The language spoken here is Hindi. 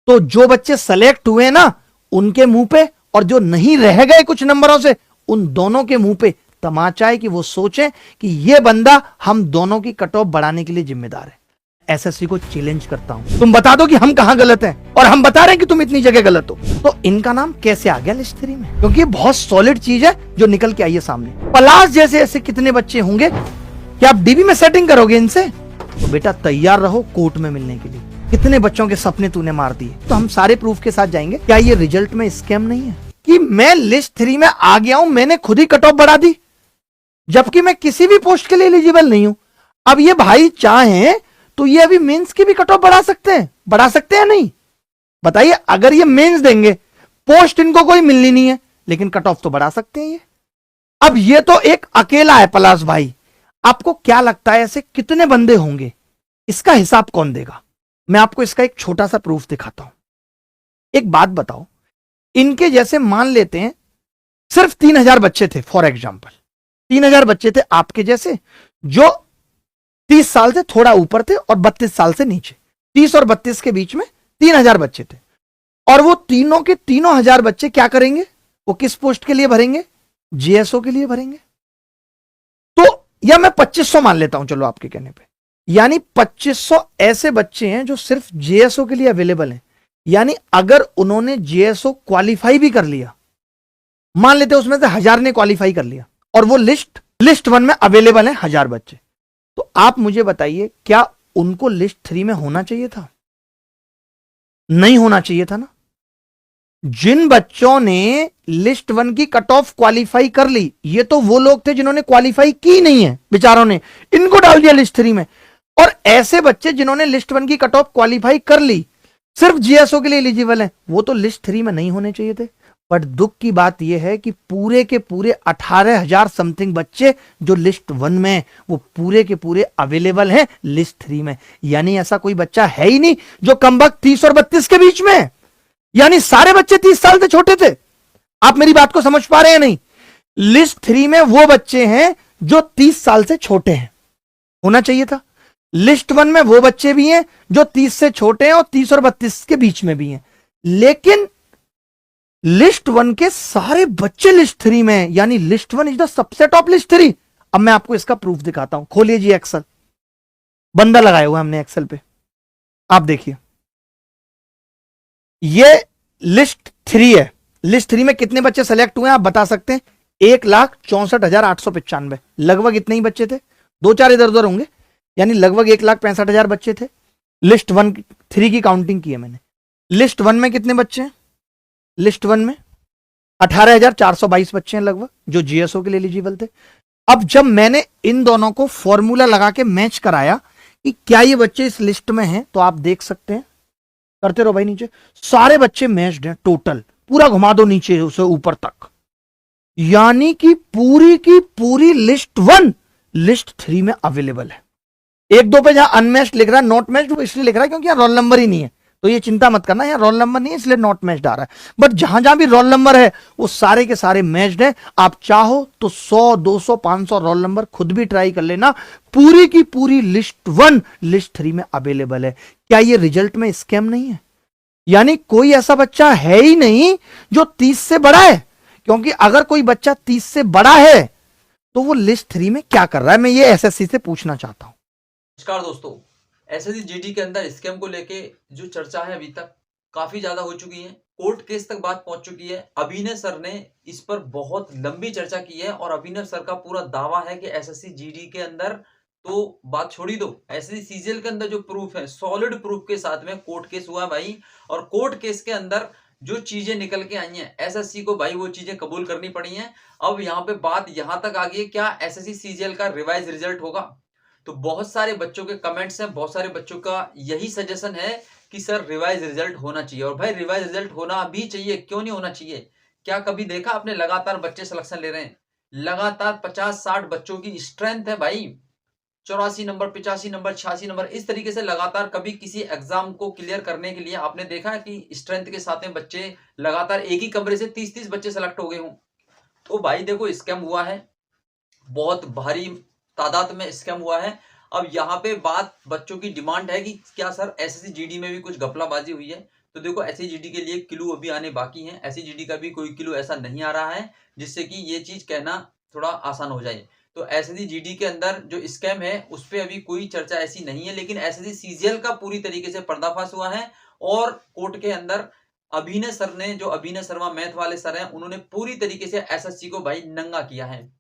तो जो बच्चे सेलेक्ट हुए ना उनके मुंह पे, और जो नहीं रह गए कुछ नंबरों से उन दोनों के मुंह पे तमाचा है कि वो सोचें कि ये बंदा हम दोनों की कट ऑफ बढ़ाने के लिए जिम्मेदार है। एसएससी को चैलेंज करता हूं, तुम बता दो कि हम कहां गलत हैं, और हम बता रहे हैं कि तुम इतनी जगह गलत हो। तो इनका नाम कैसे आ गया लिस्ट 3 में? क्योंकि ये बहुत सॉलिड चीज है जो निकल के आई है सामने। पलाश जैसे ऐसे कितने बच्चे होंगे कि आप डीबी में सेटिंग करोगे इनसे? तो बेटा तैयार रहो कोर्ट में मिलने के लिए। कितने बच्चों के सपने तूने मार दिए। तो हम सारे प्रूफ के साथ जाएंगे। क्या ये रिजल्ट में स्कैम नहीं है कि मैं लिस्ट 3 में आ गया हूं, मैंने खुद ही कट ऑफ बढ़ा दी, जबकि मैं किसी भी पोस्ट के लिए एलिजिबल नहीं हूं। अब ये भाई चाहे तो ये अभी मेंस की भी कट ऑफ बढ़ा सकते हैं नहीं? बताइए, अगर ये मेंस देंगे, पोस्ट इनको कोई मिलनी नहीं है, लेकिन कट ऑफ तो बढ़ा सकते हैं ये। अब ये तो एक अकेला है पलाश भाई, आपको क्या लगता है ऐसे कितने बंदे होंगे? इसका हिसाब कौन देगा? मैं आपको इसका एक छोटा सा प्रूफ दिखाता हूं। एक बात बताओ, इनके जैसे मान लेते हैं सिर्फ 3000 बच्चे थे, फॉर एग्जाम्पल 3000 बच्चे थे आपके जैसे, जो 30 साल से थोड़ा ऊपर थे और 32 साल से नीचे, 30 और 32 के बीच में 3000 बच्चे थे। और वो तीनों के तीनों हजार बच्चे क्या करेंगे? वो किस पोस्ट के लिए भरेंगे? जीएसओ के लिए भरेंगे। तो या मैं 2500 मान लेता हूं, चलो आपके कहने पे, यानी 2500 ऐसे बच्चे हैं जो सिर्फ जीएसओ के लिए अवेलेबल हैं। यानी अगर उन्होंने जीएसओ क्वालिफाई भी कर लिया, मान लेते हैं उसमें से 1000 ने क्वालिफाई कर लिया, और वो लिस्ट 1 में अवेलेबल है 1000 बच्चे, तो आप मुझे बताइए क्या उनको लिस्ट 3 में होना चाहिए था? नहीं होना चाहिए था ना। जिन बच्चों ने लिस्ट 1 की कट ऑफ क्वालिफाई कर ली, ये तो वो लोग थे जिन्होंने क्वालिफाई की नहीं है बेचारों ने, इनको डाल दिया लिस्ट 3 में। और ऐसे बच्चे जिन्होंने लिस्ट 1 की कट ऑफ क्वालिफाई कर ली, सिर्फ जीएसओ के लिए एलिजिबल है, वो तो लिस्ट 3 में नहीं होने चाहिए थे। बट दुख की बात यह है कि पूरे के पूरे 18,000 समथिंग बच्चे जो लिस्ट 1 में, वो पूरे के पूरे अवेलेबल हैं लिस्ट 3 में। यानी ऐसा कोई बच्चा है ही नहीं जो कमबख्त 30 और 32 के बीच में, यानी सारे बच्चे 30 साल से छोटे थे। आप मेरी बात को समझ पा रहे हैं नहीं? लिस्ट 3 में वो बच्चे हैं जो 30 साल से छोटे हैं, होना चाहिए था। लिस्ट 1 में वो बच्चे भी हैं जो 30 से छोटे हैं और 30 और 32 के बीच में भी हैं, लेकिन लिस्ट 1 के सारे बच्चे लिस्ट 3 में हैं। यानी list 1 is the subset of list 3। अब मैं आपको इसका प्रूफ दिखाता हूं। खोलिए जी एक्सेल, बंदा लगाया हुआ हमने एक्सेल पे, आप देखिए ये लिस्ट 3 है। लिस्ट 3 में कितने बच्चे सेलेक्ट हुए आप बता सकते हैं? 1,64,895, लगभग इतने ही बच्चे थे, 2-4 इधर उधर होंगे, यानी लगभग 1,65,000 बच्चे थे। लिस्ट 3 की काउंटिंग की है मैंने। लिस्ट 1 में कितने बच्चे हैं? लिस्ट 1 में 18,422 बच्चे हैं लगभग, जो जीएसओ के लिए एलिजिबल थे। अब जब मैंने इन दोनों को फॉर्मूला लगा के मैच कराया कि क्या ये बच्चे इस लिस्ट में हैं, तो आप देख सकते हैं, करते रहो भाई नीचे, सारे बच्चे मैच्ड हैं टोटल, पूरा घुमा दो नीचे उसे ऊपर तक, यानी कि पूरी की पूरी लिस्ट 1 लिस्ट 3 में अवेलेबल है। 1-2 पे जहां अनमैच्ड लिख रहा है, नॉट मैच्ड, वो इसलिए लिख रहा है क्योंकि यहां रोल नंबर ही नहीं है, तो ये चिंता मत करना, यहां रोल नंबर नहीं है इसलिए नॉट मैच्ड आ रहा है। बट जहां जहां भी रोल नंबर है वो सारे के सारे मैच्ड हैं। आप चाहो तो 100, 200, 500 रोल नंबर खुद भी ट्राई कर लेना, पूरी की पूरी लिस्ट 1 लिस्ट 3 में अवेलेबल है। क्या ये रिजल्ट में स्कैम नहीं है? यानी कोई ऐसा बच्चा है ही नहीं जो 30 से बड़ा है, क्योंकि अगर कोई बच्चा 30 से बड़ा है तो वो लिस्ट 3 में क्या कर रहा है, मैं ये एसएससी से पूछना चाहता हूं। नमस्कार दोस्तों, एसएससी जीडी के अंदर स्कैम को लेके जो चर्चा है अभी तक काफी ज्यादा हो चुकी है, कोर्ट केस तक बात पहुंच चुकी है। अभिनव सर ने इस पर बहुत लंबी चर्चा की है और अभिनव सर का पूरा दावा है कि एसएससी जीडी के अंदर, तो बात छोड़ी दो, एसएससी सीजीएल के अंदर जो प्रूफ है, सॉलिड प्रूफ के साथ में कोर्ट केस हुआ भाई। और कोर्ट केस के अंदर जो चीजें निकल के आई हैं, एसएससी को भाई वो चीजें कबूल करनी पड़ी हैं। अब यहाँ पे बात यहाँ तक आ गई है, क्या एसएससी सीजीएल का रिवाइज रिजल्ट होगा? तो बहुत सारे बच्चों के कमेंट्स हैं, बहुत सारे बच्चों का यही सजेशन है कि सर रिवाइज रिजल्ट होना चाहिए। और भाई रिवाइज रिजल्ट होना भी चाहिए, क्यों नहीं होना चाहिए? क्या कभी देखा आपने लगातार बच्चे सिलेक्शन ले रहे हैं, लगातार 50-60 बच्चों की स्ट्रेंथ है भाई, 84 नंबर, 85 नंबर, 86 नंबर, इस तरीके से लगातार कभी किसी एग्जाम को क्लियर करने के लिए आपने देखा है कि स्ट्रेंथ के साथ में बच्चे लगातार एक ही कमरे से 30-30 बच्चे सेलेक्ट हो गए हों? तो भाई देखो स्कैम हुआ है, बहुत भारी तादाद में स्कैम हुआ है। अब यहाँ पे बात बच्चों की डिमांड है कि क्या सर एसएससी जीडी में भी कुछ घपलाबाजी हुई है? तो देखो एससीजीडी के लिए क्लू अभी आने बाकी हैं। एससीजीडी का भी कोई क्लू ऐसा नहीं आ रहा है जिससे कि ये चीज कहना थोड़ा आसान हो जाए। तो एसएससी के अंदर जो स्कैम है उस पर अभी कोई चर्चा ऐसी नहीं है, लेकिन एसएससी सीजीएल का पूरी तरीके से पर्दाफाश हुआ है और कोर्ट के अंदर अभिनय सर ने, जो अभिनय शर्मा मैथ वाले सर हैं, उन्होंने पूरी तरीके से एसएससी को भाई नंगा किया है।